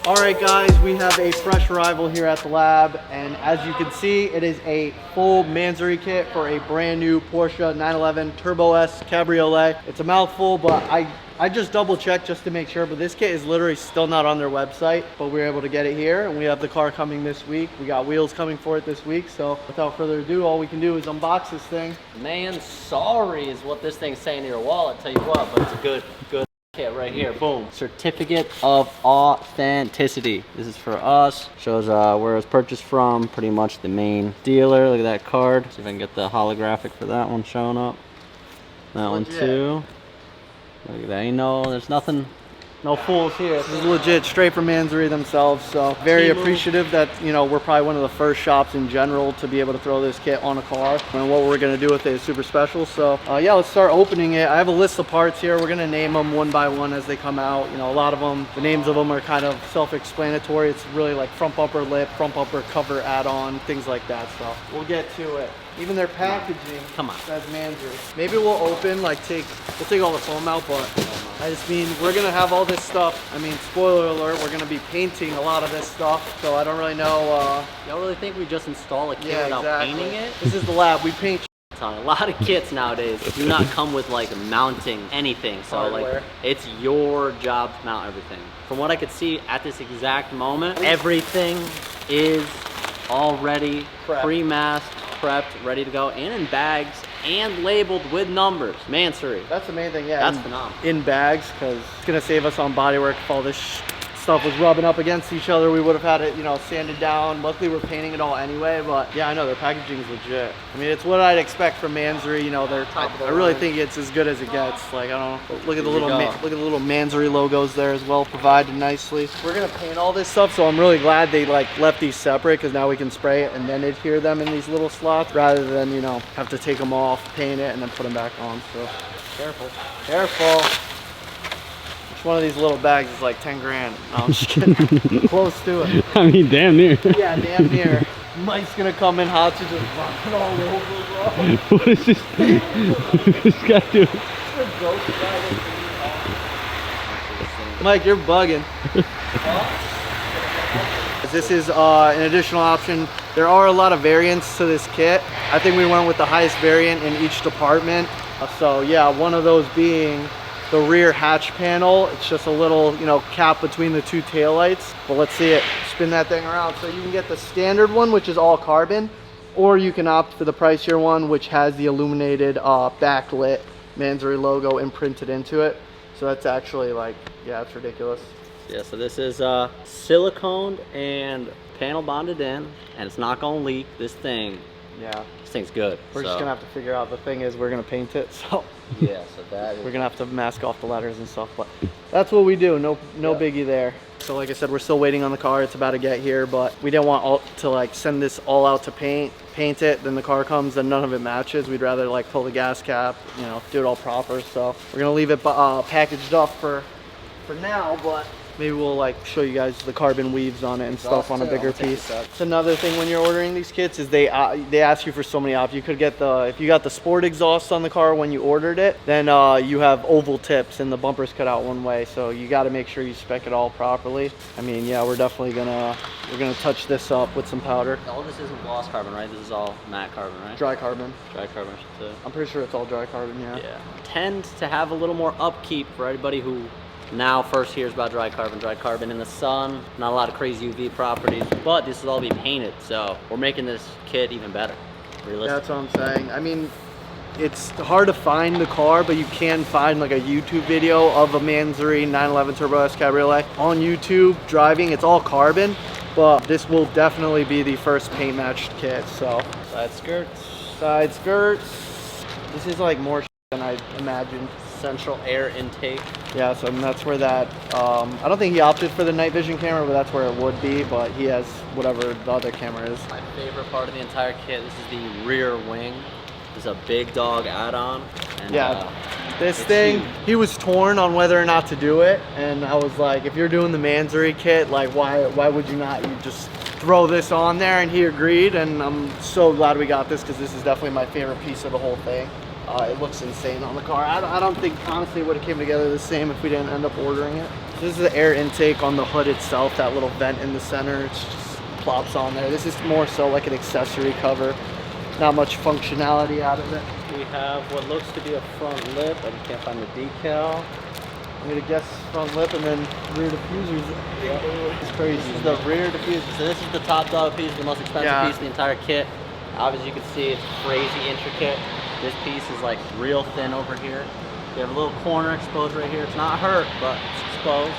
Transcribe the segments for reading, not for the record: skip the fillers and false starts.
Alright guys, we have a fresh arrival here at the lab, and as you can see, it is a full Mansory kit for a brand new Porsche 911 Turbo S Cabriolet. It's a mouthful, but I just double checked just to make sure, but this kit is literally still not on their website, but we were able to get it here, and we have the car coming this week. We got wheels coming for it this week, so without further ado, all we can do is unbox this thing. Mansory is what this thing's saying to your wallet, tell you what, but it's a good kit right here. Boom. Certificate of authenticity. This is for us. Shows where it was purchased from, pretty much the main dealer. Look at that card. See if I can get the holographic for that one showing up. That one too. Look at that. You know, there's nothing, no fools here. This is legit, straight from Mansory themselves, so very appreciative that, you know, we're probably one of the first shops in general to be able to throw this kit on a car, and what we're going to do with it is super special. So yeah, let's start opening it. I have a list of parts here. We're going to name them one by one as they come out. You know, a lot of them, the names of them are kind of self-explanatory. It's really like front bumper lip, front bumper cover add-on, things like that, so we'll get to it. Even their packaging says Mansory. Maybe we'll open, like we'll take all the foam out, but I just mean, we're gonna have all this stuff. I mean, spoiler alert, we're gonna be painting a lot of this stuff, so I don't really know. Y'all really think we just install a kit without painting it? This is the lab, we paint on a lot of kits nowadays do not come with like mounting anything, so like it's your job to mount everything. From what I could see at this exact moment, everything is already pre-masked, prepped, ready to go, and in bags and labeled with numbers. Mansory. That's the main thing, yeah. That's phenomenal. In bags, because it's gonna save us on bodywork. If all this stuff was rubbing up against each other, we would have had it, you know, sanded down. Luckily, we're painting it all anyway, but yeah, I know their packaging is legit. I mean, it's what I'd expect from Mansory. You know, they're top of the line. I really think it's as good as it gets. Like, I don't know. Look at the little Mansory logos there as well, provided nicely. We're gonna paint all this stuff, so I'm really glad they like left these separate, because now we can spray it and then adhere them in these little slots, rather than, you know, have to take them off, paint it, and then put them back on. So careful, careful. Each one of these little bags is like 10 grand. No, I'm just kidding. Close to it. I mean, damn near. Yeah, damn near. Mike's gonna come in hot to just run all over, bro. What is this? What is this guy doing? Mike, you're bugging. This is an additional option. There are a lot of variants to this kit. I think we went with the highest variant in each department. So yeah, one of those being the rear hatch panel. It's just a little, you know, cap between the two taillights. But let's see it. Spin that thing around. So you can get the standard one, which is all carbon, or you can opt for the pricier one, which has the illuminated backlit Mansory logo imprinted into it. So that's actually like, yeah, it's ridiculous. Yeah, so this is siliconed and panel bonded in, and it's not gonna leak. This thing, yeah, this thing's good. We're just gonna have to figure out. The thing is, we're gonna paint it, so yeah, so that is, we're gonna have to mask off the letters and stuff, but that's what we do. No biggie there. So like I said, we're still waiting on the car. It's about to get here, but we didn't want to like send this all out to paint it, then the car comes and none of it matches. We'd rather like pull the gas cap, you know, do it all proper. So we're gonna leave it packaged up for now, but maybe we'll like show you guys the carbon weaves on it and stuff on a bigger piece. It's another thing when you're ordering these kits is they ask you for so many options. You could get if you got the sport exhaust on the car when you ordered it, then you have oval tips and the bumper's cut out one way. So you got to make sure you spec it all properly. I mean, yeah, we're definitely gonna touch this up with some powder. All this isn't gloss carbon, right? This is all matte carbon, right? Dry carbon. Dry carbon, I should say. I'm pretty sure it's all dry carbon, yeah. Yeah. Tend to have a little more upkeep for everybody who now first hears about dry carbon. Dry carbon in the sun, not a lot of crazy UV properties, but this will all be painted, so we're making this kit even better. Realistic. That's what I'm saying. I mean, it's hard to find the car, but you can find like a YouTube video of a Mansory 911 Turbo S Cabriolet on YouTube driving. It's all carbon, but this will definitely be the first paint matched kit. So side skirts. Side skirts. This is like more than I imagined. Central air intake. Yeah, so that's where that, I don't think he opted for the night vision camera, but that's where it would be, but he has whatever the other camera is. My favorite part of the entire kit, this is the rear wing. This is a big dog add-on. Yeah, this thing, he was torn on whether or not to do it, and I was like, if you're doing the Mansory kit, like why would you not? You just throw this on there, and he agreed, and I'm so glad we got this because this is definitely my favorite piece of the whole thing. It looks insane on the car. I don't think, honestly, it would have came together the same if we didn't end up ordering it. This is the air intake on the hood itself, that little vent in the center. It just plops on there. This is more so like an accessory cover. Not much functionality out of it. We have what looks to be a front lip, but you can't find the decal. I'm gonna guess front lip and then rear diffusers. Yeah. It's crazy. This is the rear diffuser. So this is the top dog piece, the most expensive piece of the entire kit. Obviously, you can see it's crazy intricate. This piece is like real thin over here. We have a little corner exposed right here. It's not hurt, but it's exposed.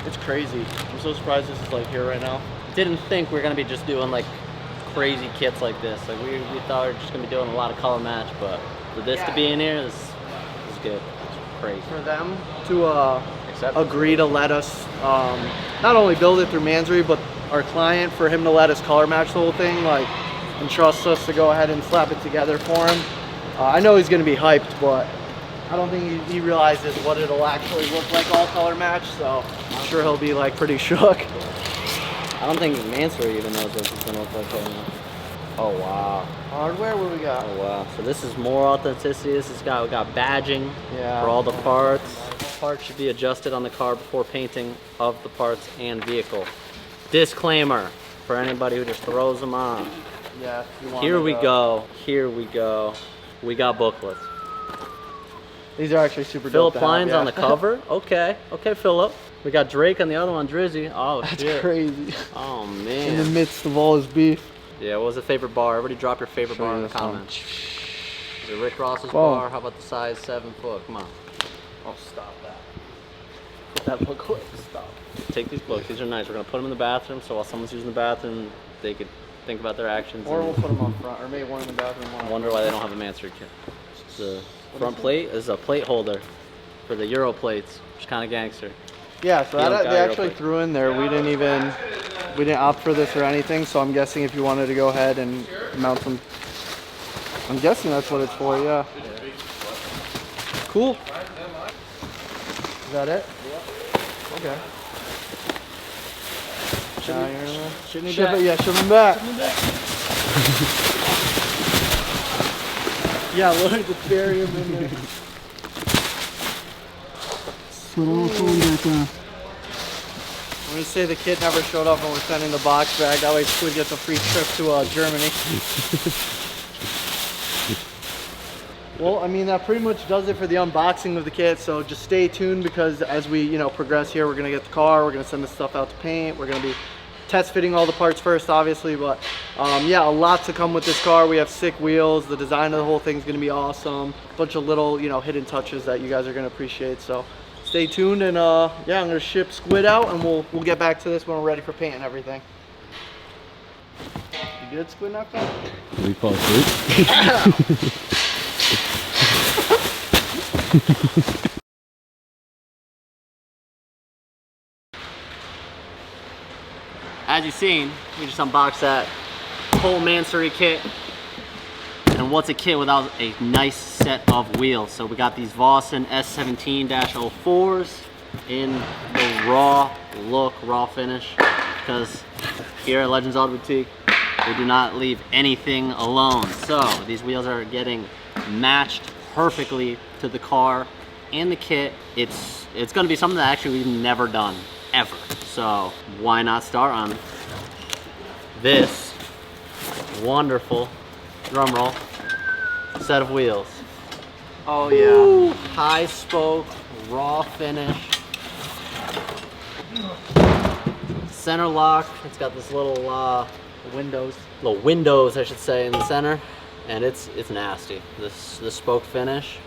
It's crazy. I'm so surprised this is like here right now. Didn't think we were gonna be just doing like crazy kits like this. Like we thought we were just gonna be doing a lot of color match, but for this to be in here is good. It's crazy. For them to agree to let us not only build it through Mansory, but our client, for him to let us color match the whole thing, like, and trust us to go ahead and slap it together for him. I know he's gonna be hyped, but I don't think he realizes what it'll actually look like all color match, so I'm sure he'll be like pretty shook. I don't think Mansory even knows what it's gonna look like right now. Oh wow. Hardware, what do we got? Oh wow. So this is more authenticity. We got badging Yeah. for all the parts. Parts should be adjusted on the car before painting of the parts and vehicle. Disclaimer for anybody who just throws them on. Yeah. Here we go. Here we go. We got booklets. These are actually super Philip dope to have, Line's yeah. on the cover. Okay. Okay, Philip. We got Drake on the other one, Drizzy. Oh, That's shit. crazy. Oh, In the man. midst of all his beef. Yeah, what was the favorite bar? Everybody drop your favorite bar in the comments. Is it Rick Ross's bar? How about the size 7 foot? Come on. Oh, stop that. Put that book away. Stop. Take these books. These are nice. We're going to put them in the bathroom, so while someone's using the bathroom, they could think about their actions. Or and we'll put them on front, or maybe one in the bathroom. One wonder why they don't have a Mansory kit. The front plate is a plate holder for the Euro plates, which is kind of gangster. Yeah, so You don't that, got they Euro actually plate. threw in there. We didn't opt for this or anything, so I'm guessing if you wanted to go ahead and mount some, I'm guessing that's what it's for, yeah. Cool. Is that it? Yeah. Okay. Ship me Ship back. it, yeah, ship them back. Yeah, look, just bury them in there. I'm gonna say the kid never showed up and we're sending the box back. That way Squid gets a free trip to Germany. Well, I mean, that pretty much does it for the unboxing of the kit. So just stay tuned, because as we, progress here, we're gonna get the car, we're gonna send the stuff out to paint, we're gonna be test fitting all the parts first, obviously, but yeah, a lot to come with this car. We have sick wheels. The design of the whole thing's gonna be awesome. A bunch of little, hidden touches that you guys are gonna appreciate. So stay tuned, and yeah, I'm gonna ship Squid out, and we'll get back to this when we're ready for paint and everything. You good, Squid Knockdown? We fall asleep. As you've seen, we just unboxed that whole Mansory kit. And what's a kit without a nice set of wheels? So we got these Vossen S17-04s in the raw look, raw finish, because here at Legends Auto Boutique, we do not leave anything alone. So these wheels are getting matched perfectly to the car and the kit. It's gonna be something that actually we've never done, ever. So why not start on this wonderful, drum roll, set of wheels. Oh yeah. Ooh, high spoke, raw finish. Center lock, it's got this little windows, I should say, in the center, and it's nasty. This spoke finish,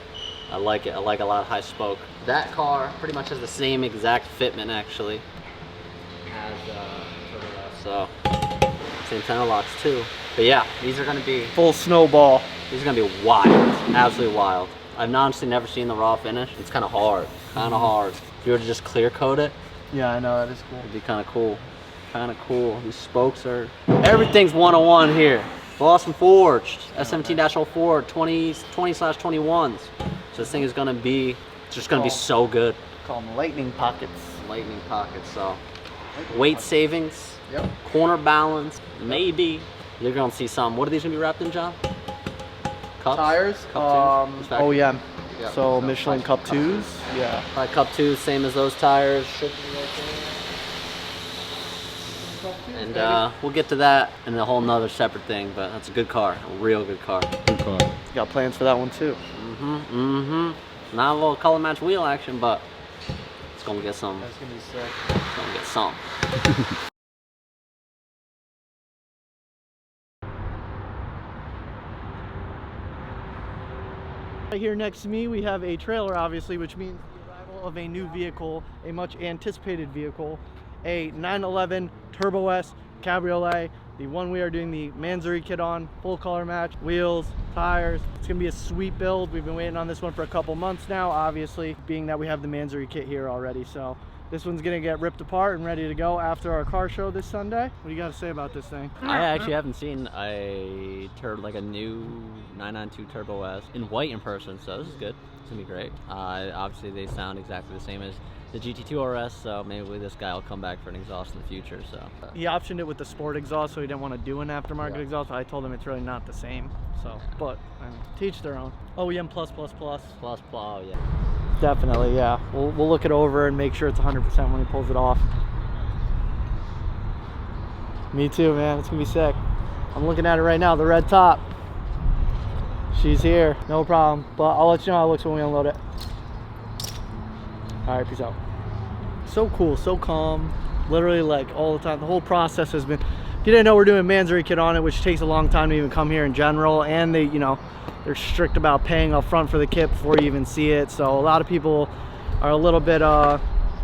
I like it. I like a lot of high spoke. That car pretty much has the same exact fitment actually as so same center locks too. But yeah, these are gonna be Full snowball. these are gonna be wild, absolutely wild. I've honestly never seen the raw finish. It's kind of hard, If you were to just clear coat it, Yeah, I know, that is cool. it'd be kind of cool. These spokes are, everything's 101 here. Boston forged, S17-04, 20/21s. So this thing is gonna be, it's just gonna be so good. Call them lightning pockets. Lightning pockets, so. Weight savings Yep. Corner balance, maybe. You're gonna see some. What are these gonna be wrapped in, John? Cups? Tires. Cup twos? Oh yeah. Yeah. So Michelin Cup 2s. Yeah. Cup 2s, same as those tires. Should be right there. And we'll get to that in a whole nother separate thing, but that's a good car, a real good car. Good car. Got plans for that one too. Not a little color match wheel action, but it's gonna get some. That's gonna be sick. It's gonna get some. Right here next to me we have a trailer, obviously, which means the arrival of a new vehicle, a much anticipated vehicle, a 911 Turbo S Cabriolet, the one we are doing the Mansory Kit on, full color match, wheels, tires. It's gonna be a sweet build. We've been waiting on this one for a couple months now, obviously, being that we have the Mansory Kit here already. So this one's gonna get ripped apart and ready to go after our car show this Sunday. What do you got to say about this thing? I actually haven't seen a new 992 Turbo S in white in person, so this is good. It's gonna be great. Obviously, they sound exactly the same as the GT2 RS, so maybe this guy will come back for an exhaust in the future. So he optioned it with the sport exhaust, so he didn't want to do an aftermarket exhaust. I told him it's really not the same. So, but I mean, teach their own. OEM plus. Yeah. Definitely, yeah. We'll look it over and make sure it's 100% when he pulls it off. Me too, man. It's gonna be sick. I'm looking at it right now. The red top. She's here. No problem. But I'll let you know how it looks when we unload it. All right, peace out. So cool, so calm. Literally, like all the time. The whole process has been. If you didn't know, we're doing a Mansory Kit on it, which takes a long time to even come here in general, and they, they're strict about paying up front for the kit before you even see it. So a lot of people are a little bit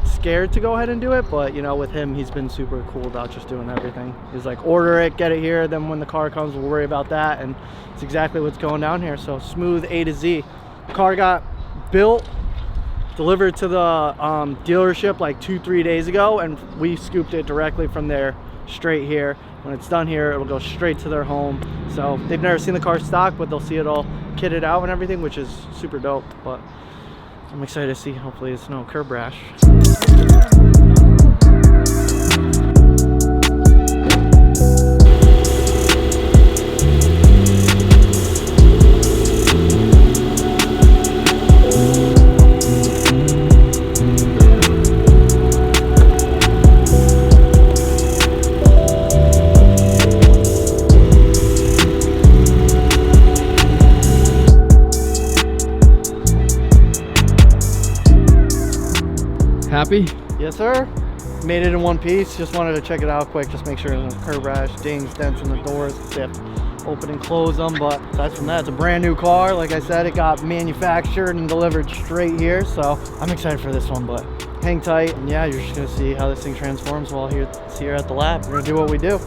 scared to go ahead and do it, but with him, he's been super cool about just doing everything. He's like, order it, get it here, then when the car comes, we'll worry about that. And it's exactly what's going down here. So smooth A to Z. The car got built, delivered to the dealership like 2-3 days ago, and we scooped it directly from there straight here. When it's done here, it'll go straight to their home. So they've never seen the car stock, but they'll see it all kitted out and everything, which is super dope. But I'm excited to see. Hopefully it's no curb rash. Happy? Yes, sir. Made it in one piece. Just wanted to check it out quick. Just make sure there's no curb rash, dings, dents in the doors. They have to open and close them. But aside from that, it's a brand new car. Like I said, it got manufactured and delivered straight here. So I'm excited for this one, but hang tight. And yeah, you're just gonna see how this thing transforms while it's here at the lab. We're gonna do what we do.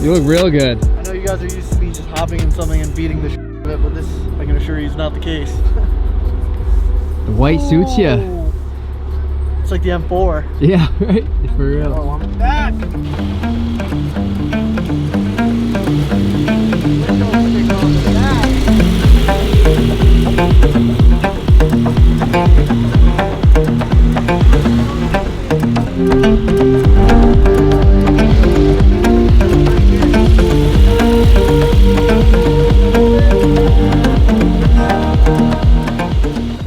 You look real good. I know you guys are used to me just hopping in something and beating the shit out of it, but this, I can assure you, is not the case. The white suits you. It's like the M4. Yeah, right? For real. Oh, I'm back!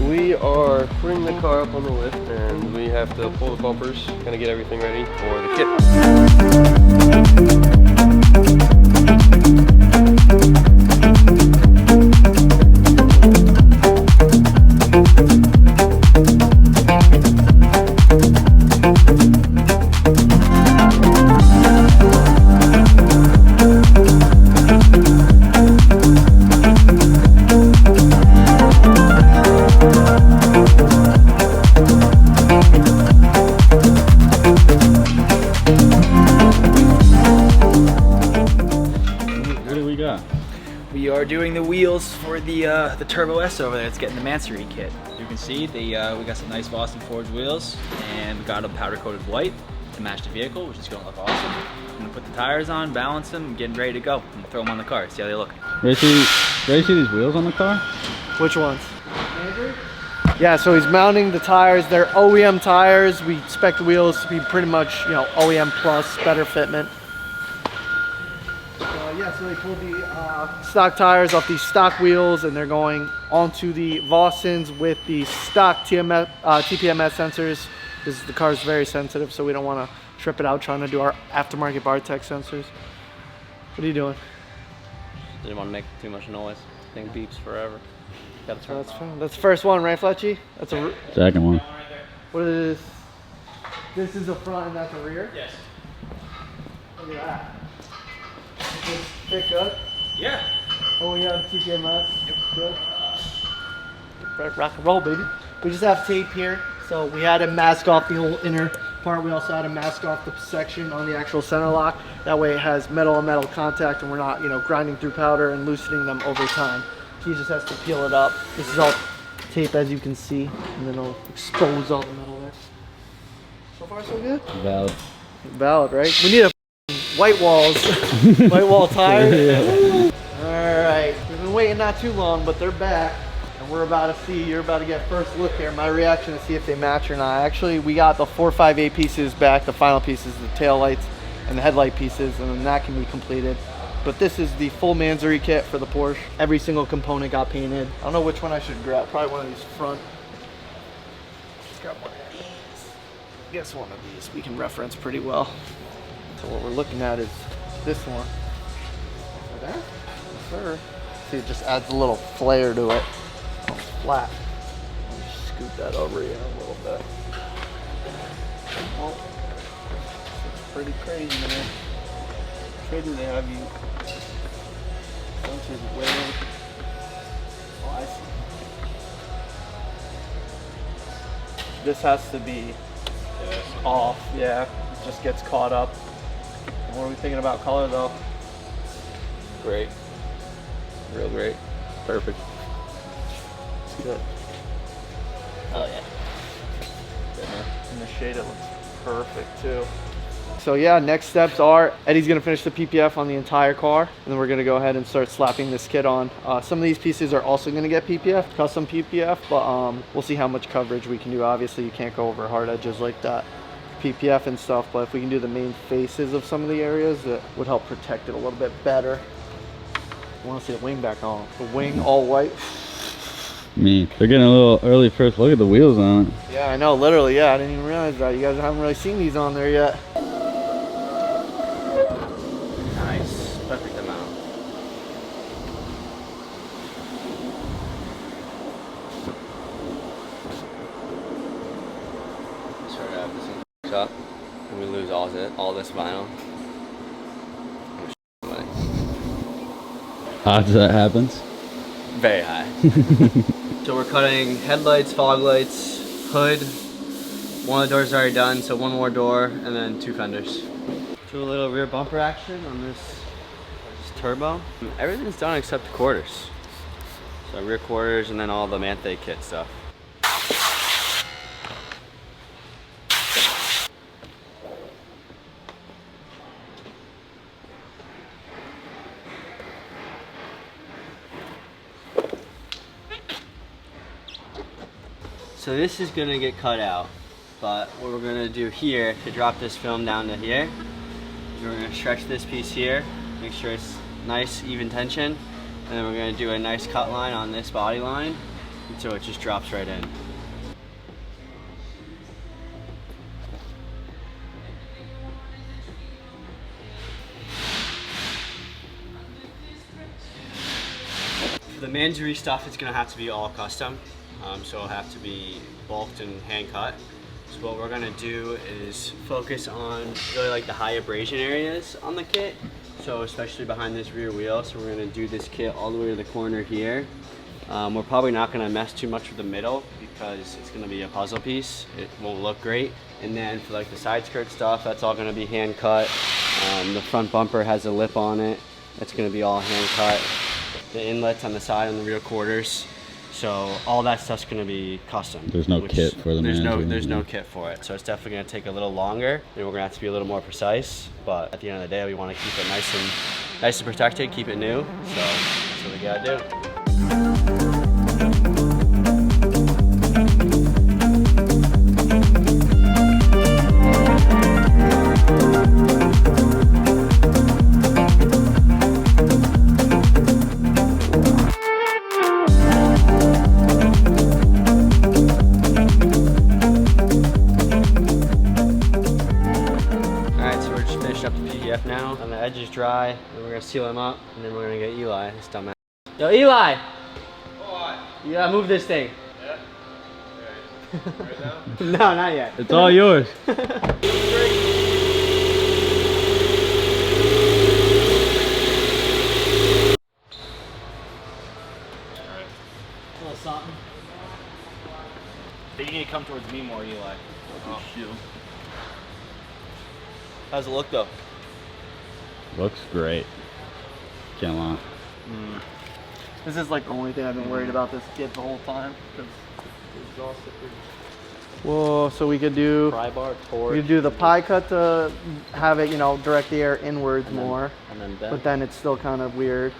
We are putting the car up on the lift and we have to pull the bumpers, kind of get everything ready for the kit. We are doing the wheels for the Turbo S over there. It's getting the Mansory Kit. You can see we got some nice Boston Forge wheels, and we got them powder coated white to match the vehicle, which is going to look awesome. I'm gonna put the tires on, balance them, and getting ready to go. I'm gonna throw them on the car, see how they look. Ready to see these wheels on the car? Which ones? Yeah, so he's mounting the tires. They're OEM tires. We expect the wheels to be pretty much, you know, OEM plus, better fitment. Yeah, so they pulled the stock tires off these stock wheels, and they're going onto the Vostons with the stock TPMS sensors. The car is very sensitive, so we don't want to trip it out trying to do our aftermarket Bartec sensors. What are you doing? Didn't want to make too much noise. Thing beeps forever. Gotta turn it off. That's the first one, right, Fletchy? That's a Second one. What is this? This is the front and that's the rear? Yes. Look at that. Is this good? Yeah. Oh, we have TPMS. Yep. Good. Right, rock and roll, baby. We just have tape here, so we had to mask off the whole inner part. We also had to mask off the section on the actual center lock. That way it has metal on metal contact, and we're not, you know, grinding through powder and loosening them over time. He just has to peel it up. This is all tape, as you can see, and then it'll expose all the metal there. So far, so good. Valid. Valid, right? We need a white walls, white wall tires. All right, we've been waiting not too long, but they're back, and we're about to see. You're about to get first look here. My reaction to see if they match or not. Actually, we got the 4, 5, 8 pieces back. The final pieces, the tail lights and the headlight pieces, and then that can be completed. But this is the full Mansory kit for the Porsche. Every single component got painted. I don't know which one I should grab. Probably one of these front. Let's grab one of these. I guess one of these we can reference pretty well. So what we're looking at is this one. Like that? Yes, sir. See, it just adds a little flair to it. Oh, flat. Let me scoot that over here a little bit. Oh, it's pretty crazy, man. Where do they have you? Sensors way over. Oh, I see. This has to be off. Yeah, it just gets caught up. What are we thinking about color though? Great. Real great. Perfect. It's good. Oh yeah. In the shade it looks perfect too. So yeah, next steps are Eddie's gonna finish the PPF on the entire car, and then we're gonna go ahead and start slapping this kit on. Some of these pieces are also gonna get PPF, custom PPF, but we'll see how much coverage we can do. Obviously, you can't go over hard edges like that, PPF and stuff, but if we can do the main faces of some of the areas, it would help protect it a little bit better. I wanna see the wing back on. The wing all white. Me. They're getting a little early first look at the wheels on it. Yeah, I know, literally, yeah, I didn't even realize that. You guys haven't really seen these on there yet. Nice. Perfect amount. Sort of have this up, and we lose all this vinyl. Odds that happens. Very high. So we're cutting headlights, fog lights, hood. One of the doors is already done, so one more door, and then 2 fenders. Do a little rear bumper action on this turbo. Everything's done except the quarters. So rear quarters and then all the Manthey kit stuff. So this is gonna get cut out, but what we're gonna do here to drop this film down to here, is we're gonna stretch this piece here, make sure it's nice, even tension, and then we're gonna do a nice cut line on this body line, and so it just drops right in. For the Mansory stuff, it's gonna have to be all custom. So it'll have to be bulked and hand cut. So what we're gonna do is focus on really like the high abrasion areas on the kit. So especially behind this rear wheel. So we're gonna do this kit all the way to the corner here. We're probably not gonna mess too much with the middle because it's gonna be a puzzle piece. It won't look great. And then for like the side skirt stuff, that's all gonna be hand cut. The front bumper has a lip on it. It's gonna be all hand cut. The inlets on the side and the rear quarters. So all that stuff's gonna be custom. There's no kit for the there's no kit for it. So it's definitely gonna take a little longer, and we're gonna have to be a little more precise. But at the end of the day, we want to keep it nice and protected, keep it new. So that's what we gotta do. Now on the edges dry, and we're gonna seal them up, and then we're gonna get Eli, this dumbass. Yo, Eli! What? You gotta move this thing. Yeah? Right now? No, not yet. It's all yours. A little something. I think you need to come towards me more, Eli. Oh, shoot. How's it look though? Looks great. Can't lie. This is like the only thing I've been worried about this kit the whole time. Whoa, so we could do Pry bar, torch. we could do the pie cut to have it, you know, direct the air inwards more, And then bend. but then it's still kind of weird.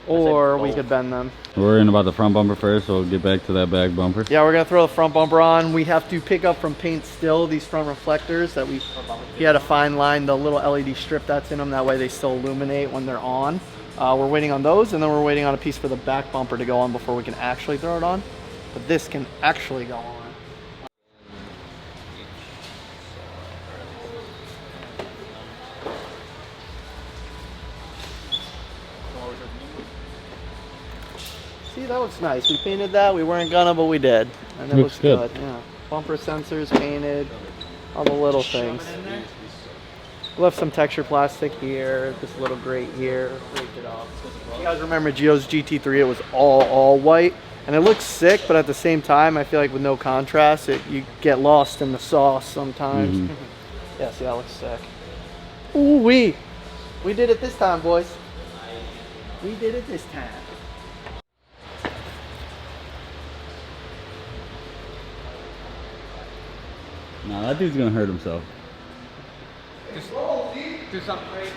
Or we both. could bend them. We're worrying about the front bumper first, so we'll get back to that back bumper. Yeah, we're gonna throw the front bumper on. We have to pick up from paint still these front reflectors that we had to fine line the little LED strip that's in them. That way they still illuminate when they're on. We're waiting on those, and then we're waiting on a piece for the back bumper to go on before we can actually throw it on. But this can actually go on. See, that looks nice. We painted that. We weren't gonna, but we did. And it looks Looks good. good. Yeah. Bumper sensors painted. All the little things. Left some texture plastic here. This little grate here. Raked it off. You guys remember Gio's GT3? It was all white. And it looks sick, but at the same time, I feel like with no contrast, you get lost in the sauce sometimes. Yeah, see, that looks sick. Ooh wee! We did it this time, boys. We did it this time. Nah, that dude's gonna hurt himself. Do something crazy.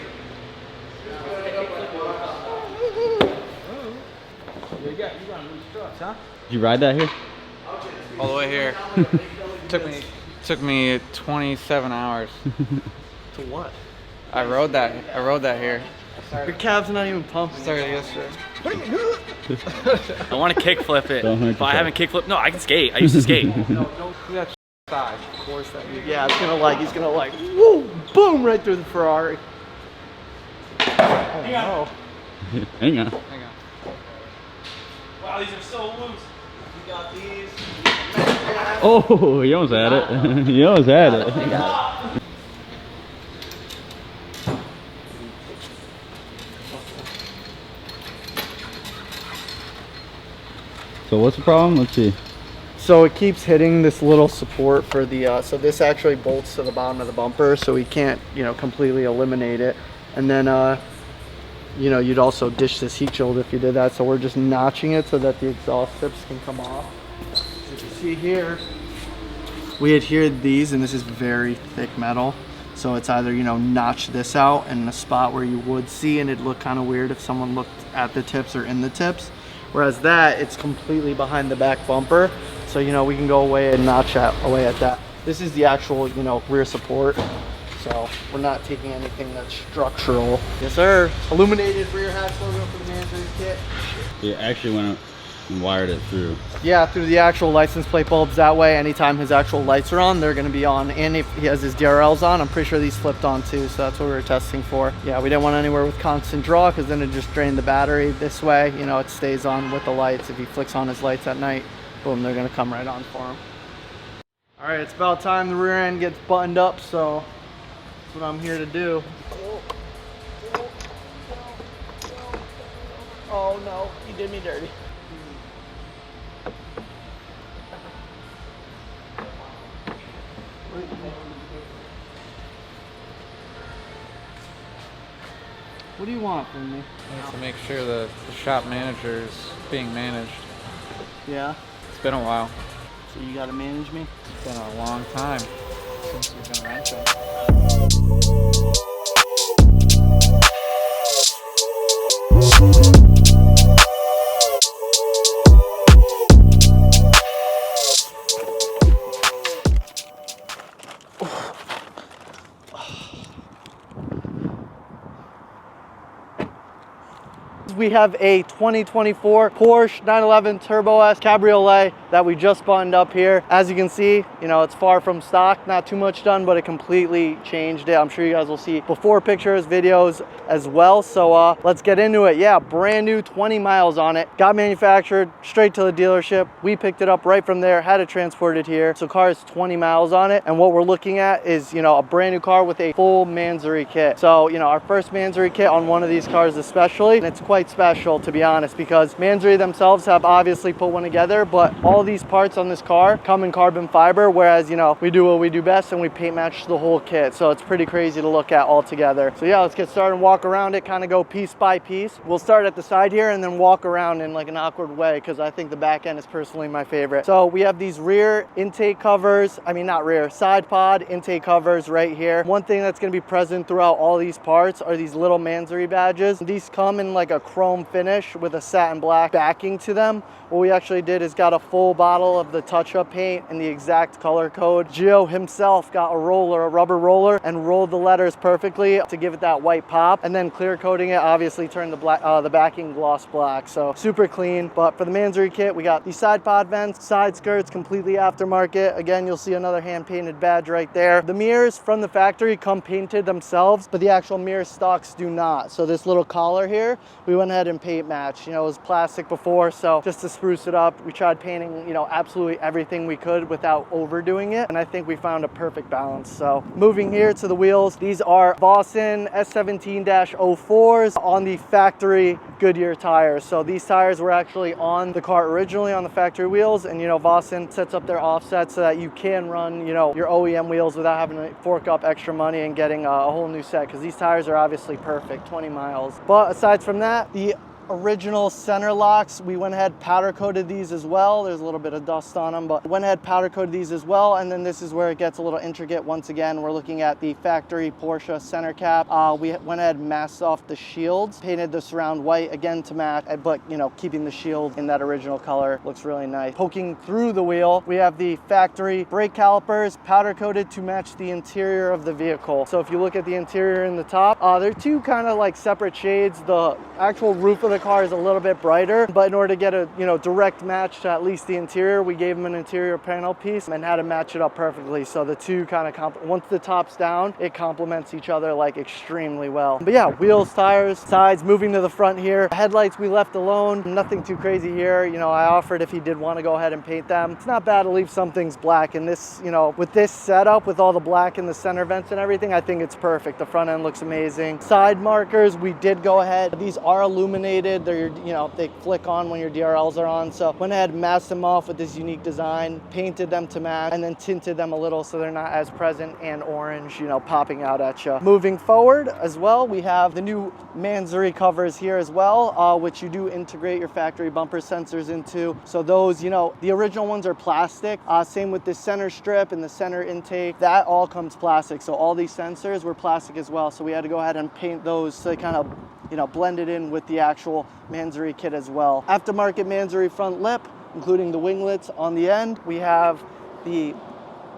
You got loose trucks, huh? Did you ride that here? All the way here. took me 27 hours. To what? I rode that here. Your calf's not even pumped. Started yesterday. I want to kickflip it, Don't hurt but I yourself. haven't kickflipped. No, I can skate. I used to skate. No, don't do that side. Of course that. Yeah, it's gonna like, he's gonna like, woo, boom, right through the Ferrari. Oh no. Hang on. Hang on. Wow, these are so loose. We got these. Oh, you almost had it. You almost had it. So what's the problem? Let's see. So it keeps hitting this little support for the, so this actually bolts to the bottom of the bumper, so we can't, you know, completely eliminate it. And then, you know, you'd also dish this heat shield if you did that. So we're just notching it so that the exhaust tips can come off. As you can see here, we adhered these, and this is very thick metal. So it's either, you know, notch this out in a spot where you would see, and it'd look kind of weird if someone looked at the tips or in the tips. Whereas that, it's completely behind the back bumper. So, you know, we can go away and notch away at that. This is the actual, you know, rear support. So we're not taking anything that's structural. Yes, sir. Illuminated rear hatch logo for the Mansory Kit. It actually went up and wired it through. Yeah, through the actual license plate bulbs. That way, anytime his actual lights are on, they're going to be on. And if he has his DRLs on, I'm pretty sure these flipped on too. So that's what we were testing for. Yeah, we didn't want anywhere with constant draw because then it just drained the battery. This way, you know, it stays on with the lights. If he flicks on his lights at night, boom, they're going to come right on for him. All right, it's about time the rear end gets buttoned up. So that's what I'm here to do. Oh no, you did me dirty. What do you want from me? I have to make sure the shop manager is being managed. Yeah. It's been a while. So you gotta manage me? It's been a long time since we've been renting. We have a 2024 Porsche 911 Turbo S Cabriolet that we just buttoned up here. As you can see, you know, it's far from stock, not too much done, but it completely changed it. I'm sure you guys will see before pictures, videos as well. So let's get into it. Yeah, brand new, 20 miles on it. Got manufactured straight to the dealership. We picked it up right from there, had it transported here. So car is 20 miles on it. And what we're looking at is, you know, a brand new car with a full Mansory kit. So, you know, our first Mansory kit on one of these cars especially, and it's quite special, to be honest, because Mansory themselves have obviously put one together, but all these parts on this car come in carbon fiber, whereas, you know, we do what we do best and we paint match the whole kit. So it's pretty crazy to look at all together. So yeah, let's get started and walk around it, kind of go piece by piece. We'll start at the side here and then walk around in like an awkward way, because I think the back end is personally my favorite. So we have these rear intake covers, I mean not rear, side pod intake covers right here. One thing that's going to be present throughout all these parts are these little Mansory badges. These come in like a chrome finish with a satin black backing to them. What we actually did is got a full bottle of the touch-up paint in the exact color code. Gio himself got a roller, a rubber roller, and rolled the letters perfectly to give it that white pop, and then clear coating it, obviously turned the backing gloss black. So super clean. But for the Mansory kit, we got these side pod vents, side skirts, completely aftermarket. Again, you'll see another hand painted badge right there. The mirrors from the factory come painted themselves, but the actual mirror stocks do not. So this little collar here, we went ahead and paint match. You know, it was plastic before, so just to spruce it up, we tried painting, you know, absolutely everything we could without overdoing it, and I think we found a perfect balance. So moving here to the wheels, these are Boston S17-04s on the factory Goodyear tires. So these tires were actually on the car originally on the factory wheels, and you know, Boston sets up their offsets so that you can run, you know, your OEM wheels without having to fork up extra money and getting a whole new set, because these tires are obviously perfect, 20 miles. But aside from that, the original center locks, we went ahead powder coated these as well. There's a little bit of dust on them, but went ahead powder coated these as well. And then this is where it gets a little intricate. Once again, we're looking at the factory Porsche center cap. We went ahead and masked off the shields, painted the surround white again to match, but you know, keeping the shield in that original color. Looks really nice. Poking through the wheel, we have the factory brake calipers powder coated to match the interior of the vehicle. So if you look at the interior in the top, they're two kind of like separate shades. The actual roof of the car is a little bit brighter, but in order to get a, you know, direct match to at least the interior, we gave them an interior panel piece and had to match it up perfectly. So the two kind of once the top's down, it complements each other like extremely well. But yeah, wheels, tires, sides. Moving to the front here, headlights we left alone, nothing too crazy here. You know, I offered if he did want to go ahead and paint them. It's not bad to leave some things black, and this, you know, with this setup with all the black in the center vents and everything, I think it's perfect. The front end looks amazing. Side markers, we did go ahead, these are illuminated. They're, you know, they flick on when your DRLs are on. So went ahead and masked them off with this unique design, painted them to match, and then tinted them a little so they're not as present and orange, you know, popping out at you. Moving forward as well, we have the new Mansory covers here as well, which you do integrate your factory bumper sensors into. So those, you know, the original ones are plastic. Same with the center strip and the center intake. That all comes plastic. So all these sensors were plastic as well. So we had to go ahead and paint those so they kind of, you know, blended in with the actual Mansory kit as well. Aftermarket Mansory front lip, including the winglets on the end. We have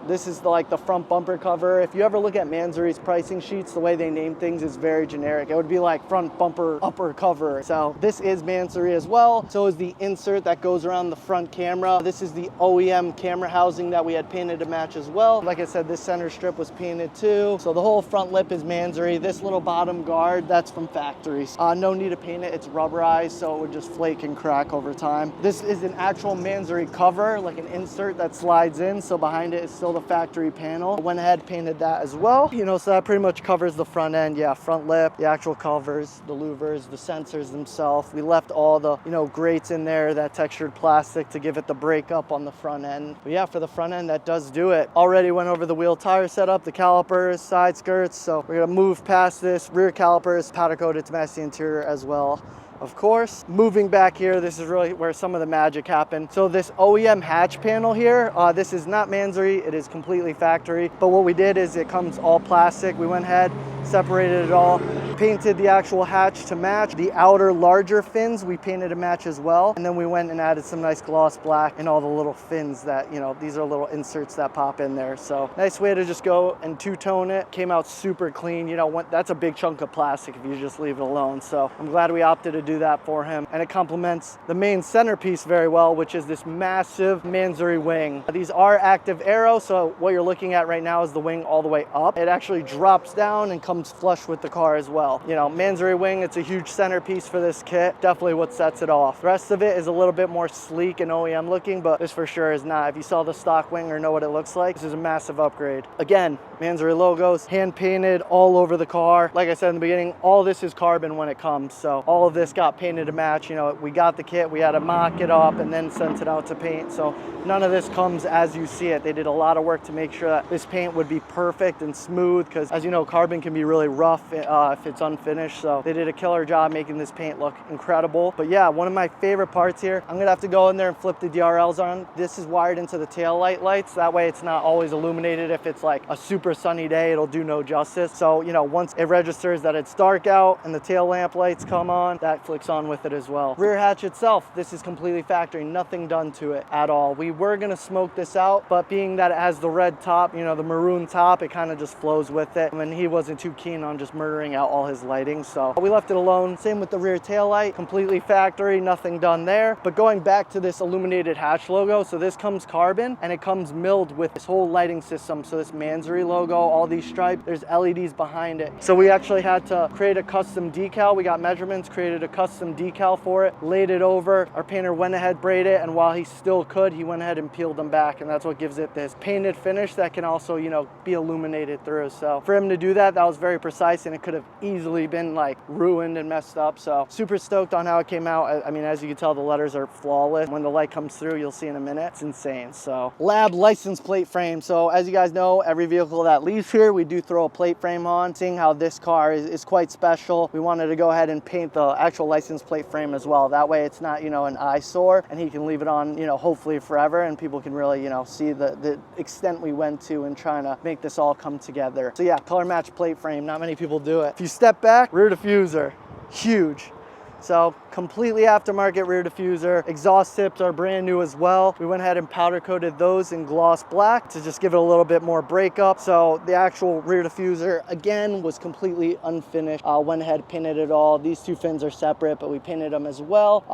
this is like the front bumper cover. If you ever look at Mansory's pricing sheets, the way they name things is very generic. It would be like front bumper upper cover. So this is Mansory as well. So is the insert that goes around the front camera. This is the OEM camera housing that we had painted to match as well. Like I said, this center strip was painted too. So the whole front lip is Mansory. This little bottom guard, that's from factories. No need to paint it. It's rubberized, so it would just flake and crack over time. This is an actual Mansory cover, like an insert that slides in. So behind it is still the factory panel. Went ahead, painted that as well. You know, so that pretty much covers the front end. Yeah, front lip, the actual covers, the louvers, the sensors themselves. We left all the, you know, grates in there, that textured plastic to give it the breakup on the front end. But yeah, for the front end, that does do it. Already went over the wheel tire setup, the calipers, side skirts. So we're gonna move past this. Rear calipers, powder coated to match the interior as well. Of course, moving back here, this is really where some of the magic happened. So this OEM hatch panel here, this is not Mansory, it is completely factory. But what we did is it comes all plastic. We went ahead, separated it all, painted the actual hatch to match. The outer larger fins, we painted to match as well. And then we went and added some nice gloss black and all the little fins that, you know, these are little inserts that pop in there. So nice way to just go and two-tone it. Came out super clean. You know, that's a big chunk of plastic if you just leave it alone. So I'm glad we opted to do that for him. And it complements the main centerpiece very well, which is this massive Mansory wing. These are active aero, so what you're looking at right now is the wing all the way up. It actually drops down and comes flush with the car as well. You know, Mansory wing, it's a huge centerpiece for this kit. Definitely what sets it off. The rest of it is a little bit more sleek and OEM looking, but this for sure is not. If you saw the stock wing or know what it looks like, this is a massive upgrade. Again, Mansory logos, hand painted all over the car. Like I said in the beginning, all this is carbon when it comes. So all of this got painted to match. You know, we got the kit, we had to mock it up and then sent it out to paint. So none of this comes as you see it. They did a lot of work to make sure that this paint would be perfect and smooth, because as you know, carbon can be really rough if it's unfinished. So they did a killer job making this paint look incredible. But yeah, one of my favorite parts here, I'm gonna have to go in there and flip the DRLs on. This is wired into the tail light lights. That way it's not always illuminated. If it's like a super sunny day, it'll do no justice. So, you know, once it registers that it's dark out and the tail lamp lights come on, that flicks on with it as well. Rear hatch itself, this is completely factory, nothing done to it at all. We were gonna smoke this out, but being that it has the red top, you know, the maroon top, it kind of just flows with it. I mean, he wasn't too keen on just murdering out all his lighting, so we left it alone. Same with the rear tail light, completely factory, nothing done there. But going back to this illuminated hatch logo, so this comes carbon and it comes milled with this whole lighting system. So this Mansory logo, all these stripes, there's LEDs behind it. So we actually had to create a custom decal. We got measurements, created a custom decal for it, laid it over. Our painter went ahead, braided it, and while he still could, he went ahead and peeled them back, and that's what gives it this painted finish that can also, you know, be illuminated through. So for him to do that, that was very precise, and it could have easily been like ruined and messed up. So super stoked on how it came out. I mean, as you can tell, the letters are flawless. When the light comes through, you'll see in a minute, it's insane. So lab license plate frame. So as you guys know, every vehicle that leaves here, we do throw a plate frame on. Seeing how this car is quite special, we wanted to go ahead and paint the actual license plate frame as well. That way it's not, you know, an eyesore, and he can leave it on, you know, hopefully forever, and people can really, you know, see the extent we went to in trying to make this all come together. So yeah, color match plate frame, not many people do it. If you step back, rear diffuser, huge. So completely aftermarket rear diffuser. Exhaust tips are brand new as well. We went ahead and powder coated those in gloss black to just give it a little bit more breakup. So the actual rear diffuser, again, was completely unfinished. Went ahead, painted it all. These two fins are separate, but we painted them as well.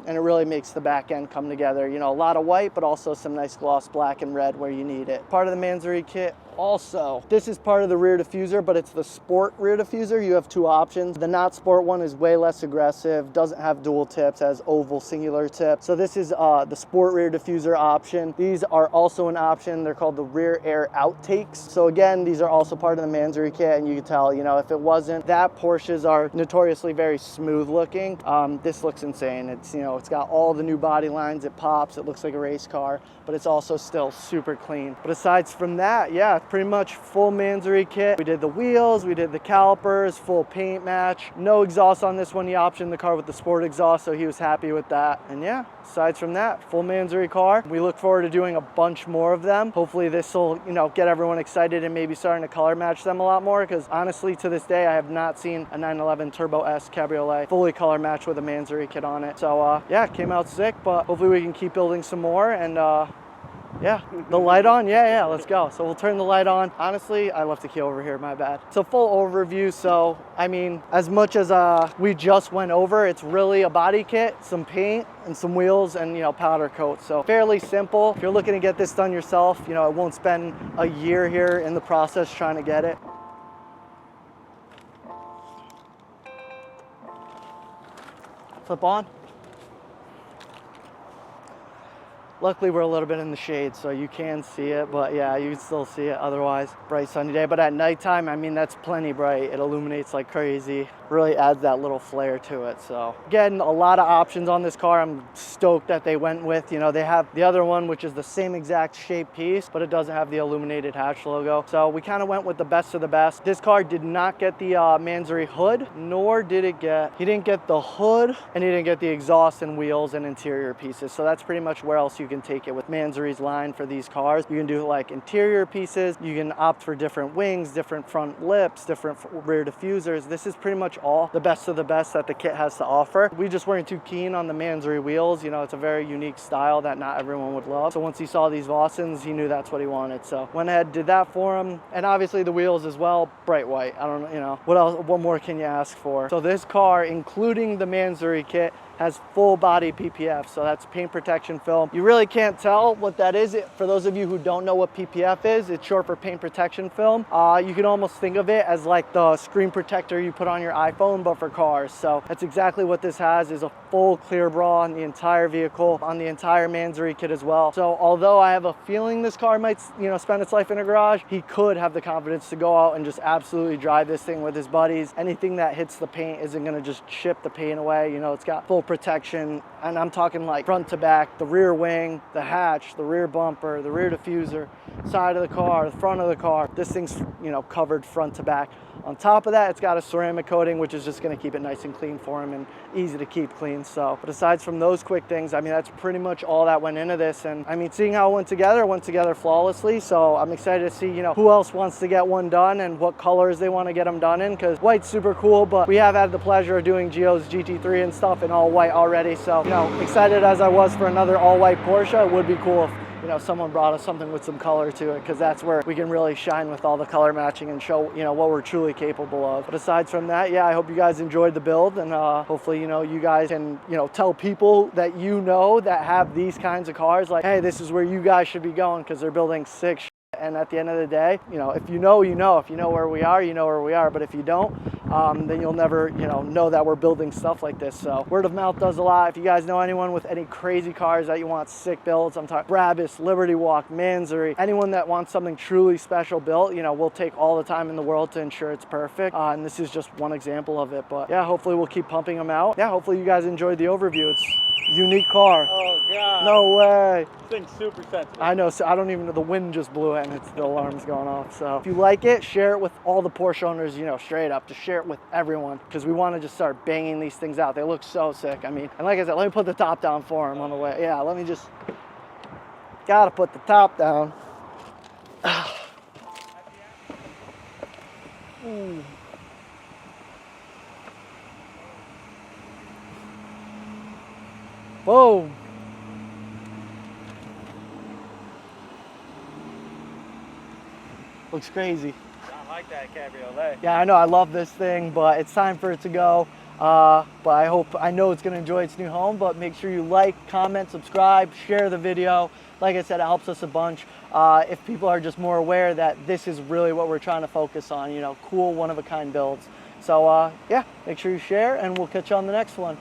And it really makes the back end come together. You know, a lot of white, but also some nice gloss black and red where you need it. Part of the Mansory kit. Also, this is part of the rear diffuser, but it's the sport rear diffuser. You have two options. The not sport one is way less aggressive, doesn't have dual tips, has oval singular tip. So this is the sport rear diffuser option. These are also an option. They're called the rear air outtakes. So again, these are also part of the Mansory kit, and you can tell, you know, if it wasn't that, Porsches are notoriously very smooth looking. This looks insane. It's, you know, it's got all the new body lines. It pops. It looks like a race car, but it's also still super clean. But aside from that, yeah, pretty much full Mansory kit. We did the wheels, we did the calipers, full paint match. No exhaust on this one. He optioned the car with the sport exhaust, so he was happy with that. And yeah, aside from that, full Mansory car. We look forward to doing a bunch more of them. Hopefully this will, you know, get everyone excited and maybe starting to color match them a lot more, because honestly, to this day, I have not seen a 911 Turbo S Cabriolet fully color match with a Mansory kit on it. So yeah, it came out sick, but hopefully we can keep building some more. And yeah, the light on? Yeah, let's go. So we'll turn the light on. Honestly, I left the key over here, my bad. So full overview. So, I mean, as much as we just went over, it's really a body kit, some paint, and some wheels, and, you know, powder coat. So fairly simple. If you're looking to get this done yourself, you know, it won't spend a year here in the process trying to get it. Flip on. Luckily we're a little bit in the shade, so you can see it, but yeah, you can still see it otherwise. Bright sunny day, but at nighttime, I mean, that's plenty bright. It illuminates like crazy. Really adds that little flair to it. So again, a lot of options on this car. I'm stoked that they went with, you know, they have the other one, which is the same exact shape piece, but it doesn't have the illuminated hatch logo. So we kind of went with the best of the best. This car did not get the Mansory hood, nor did he didn't get the hood, and he didn't get the exhaust and wheels and interior pieces. So that's pretty much where else you can take it with Mansory's line for these cars. You can do like interior pieces, you can opt for different wings, different front lips, different rear diffusers. This is pretty much all the best of the best that the kit has to offer. We just weren't too keen on the Mansory wheels. You know, it's a very unique style that not everyone would love. So once he saw these Vauxhalls, he knew that's what he wanted. So went ahead, did that for him. And obviously the wheels as well, bright white. I don't know, you know, what else, what more can you ask for? So this car, including the Mansory kit, has full body PPF, so that's paint protection film. You really can't tell what that is. For those of you who don't know what PPF is, it's short for paint protection film. You can almost think of it as like the screen protector you put on your iPhone, but for cars. So that's exactly what this has, is a full clear bra on the entire vehicle, on the entire Mansory kit as well. So although I have a feeling this car might, you know, spend its life in a garage, he could have the confidence to go out and just absolutely drive this thing with his buddies. Anything that hits the paint isn't gonna just chip the paint away. You know, it's got full protection, and I'm talking like front to back, the rear wing, the hatch, the rear bumper, the rear diffuser, side of the car, the front of the car. This thing's, you know, covered front to back. On top of that, it's got a ceramic coating, which is just going to keep it nice and clean for him and easy to keep clean. So, but aside from those quick things, I mean, that's pretty much all that went into this. And I mean, seeing how it went together flawlessly. So I'm excited to see, you know, who else wants to get one done and what colors they want to get them done in, because white's super cool, but we have had the pleasure of doing Gio's GT3 and stuff in all white already. So, you know, excited as I was for another all white Porsche, it would be cool if, you know, someone brought us something with some color to it, because that's where we can really shine with all the color matching and show, you know, what we're truly capable of. But aside from that, yeah, I hope you guys enjoyed the build, and hopefully, you know, you guys can, you know, tell people that you know that have these kinds of cars, like, hey, this is where you guys should be going, because they're building sick. And at the end of the day, you know, if you know, you know. If you know where we are, you know where we are. But if you don't, then you'll never, you know that we're building stuff like this. So word of mouth does a lot. If you guys know anyone with any crazy cars that you want sick builds, I'm talking Brabus, Liberty Walk, Mansory, anyone that wants something truly special built, you know, we'll take all the time in the world to ensure it's perfect. And this is just one example of it. But yeah, hopefully we'll keep pumping them out. Yeah, hopefully you guys enjoyed the overview. It's a unique car. Oh God. No way. This thing's super sensitive. I know, so I don't even know, the wind just blew it and it's, the alarm's going off. So if you like it, share it with all the Porsche owners, you know, straight up. Just share it with everyone, because we want to just start banging these things out. They look so sick. I mean, and like I said, let me put the top down for him on the way. Yeah, let me just, gotta put the top down. Ooh. Whoa. Looks crazy. I like that cabriolet. Yeah, I know, I love this thing, but it's time for it to go. But I know it's gonna enjoy its new home, but make sure you like, comment, subscribe, share the video. Like I said, it helps us a bunch. If people are just more aware that this is really what we're trying to focus on, you know, cool, one-of-a-kind builds. So yeah, make sure you share, and we'll catch you on the next one.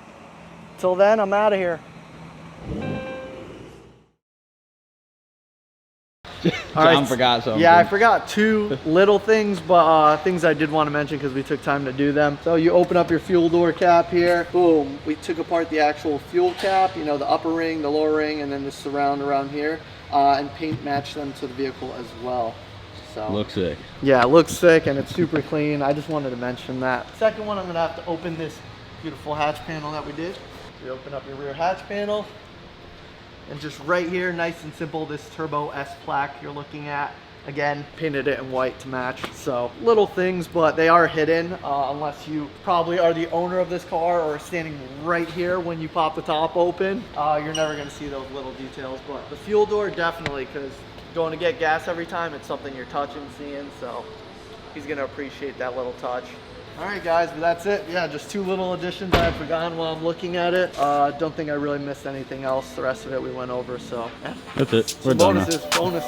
Till then, I'm out of here. John forgot something. Yeah, I forgot two little things, but things I did want to mention because we took time to do them. So you open up your fuel door cap here. Boom. We took apart the actual fuel cap, you know, the upper ring, the lower ring, and then the surround around here, and paint match them to the vehicle as well. So Looks sick. yeah, it looks sick and it's super clean. I just wanted to mention that. Second one, I'm gonna have to open this beautiful hatch panel that we did. You open up your rear hatch panel. And just right here, nice and simple, this Turbo S plaque you're looking at. Again, painted it in white to match. So little things, but they are hidden unless you probably are the owner of this car or standing right here when you pop the top open. You're never gonna see those little details, but the fuel door definitely, because going to get gas every time, it's something you're touching, seeing, so he's gonna appreciate that little touch. All right, guys, but that's it. Yeah, just two little additions I had forgotten while I'm looking at it. Don't think I really missed anything else. The rest of it we went over, so yeah. That's it. We're done now. Bonuses, bonus.